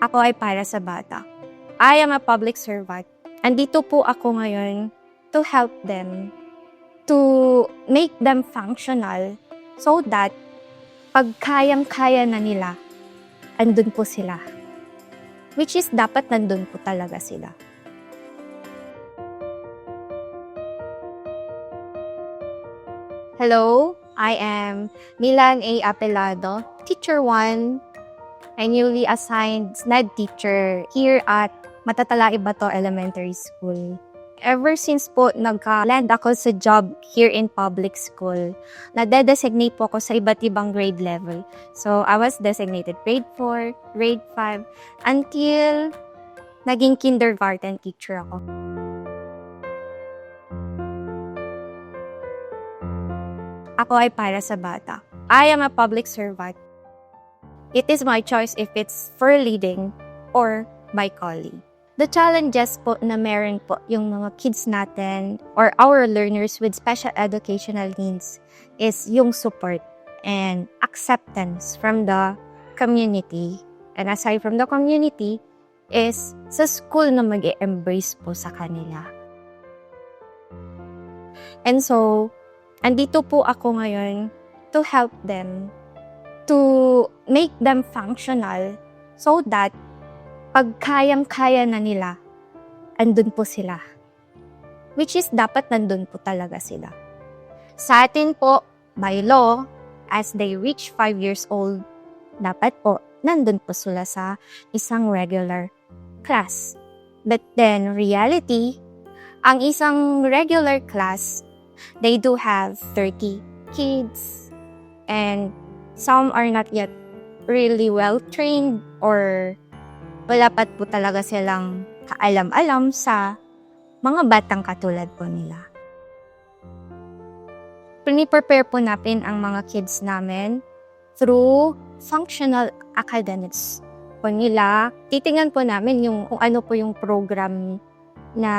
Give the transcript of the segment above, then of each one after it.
Ako ay para sa bata. I am a public servant. Andito po ako ngayon to help them, to make them functional so that pag kayang-kaya na nila, andun po sila. Which is dapat nandun po talaga sila. Hello, I am Milan A. Apelado, Teacher 1, a newly assigned SNED teacher here at Matatala Ibato Elementary School. Ever since po nagka-land ako sa job here in public school, nade-designate po ako sa iba't ibang grade level. So, I was designated grade 4, grade 5, until naging kindergarten teacher ako. Ako ay para sa bata. I am a public servant. It is my choice if it's for leading or by calling. The challenges po na meron po yung mga kids natin or our learners with special educational needs is yung support and acceptance from the community. And aside from the community is sa school na mag-embrace po sa kanila. And so, andito po ako ngayon to help them, to make them functional so that pag kayang-kaya na nila, andun po sila. Which is dapat nandun po talaga sila. Sa atin po, by law, as they reach 5 years old, dapat po nandun po sila sa isang regular class. But then, reality, ang isang regular class, they do have 30 kids and some are not yet really well trained or wala pa po talaga silang kaalam-alam sa mga batang katulad po nila. Pini-prepare po natin ang mga kids namin through functional academics po nila. Titingnan po namin kung ano po yung program na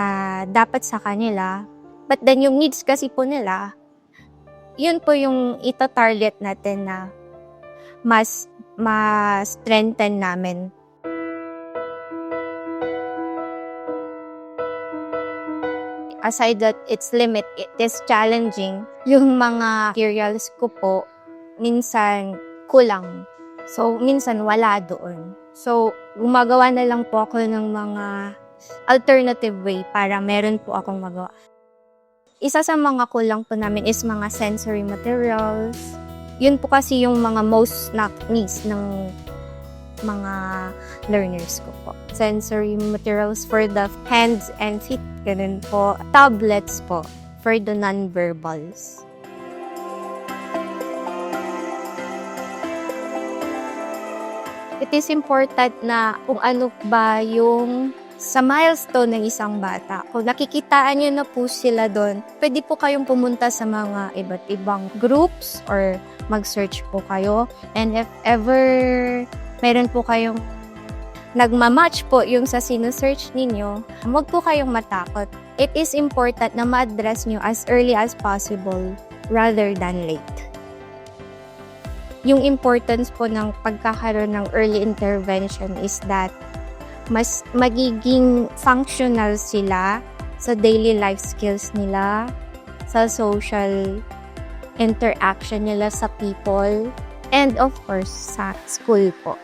dapat sa kanila. But then yung needs kasi po nila, yun po yung ita-target natin na mas ma-strengthen namin. Aside that its limit, it is challenging. Yung mga materials ko po, minsan kulang. So, minsan wala doon. So, gumagawa na lang po ako ng mga alternative way para meron po akong magawa. Isa sa mga kulang po namin is mga sensory materials. Yun po kasi yung mga most needs ng mga learners ko po. Sensory materials for the hands and feet. Ganun po. Tablets po for the non-verbals. It is important na kung ano ba yung sa milestone ng isang bata. Kung nakikitaan nyo na po sila doon, pwede po kayong pumunta sa mga iba't ibang groups or mag-search po kayo. And if ever meron po kayong nagmamatch po yung sa sinesearch ninyo, huwag po kayong matakot. It is important na ma-address nyo as early as possible rather than late. Yung importance po ng pagkakaroon ng early intervention is that mas magiging functional sila sa daily life skills nila, sa social interaction nila sa people, and of course, sa school po.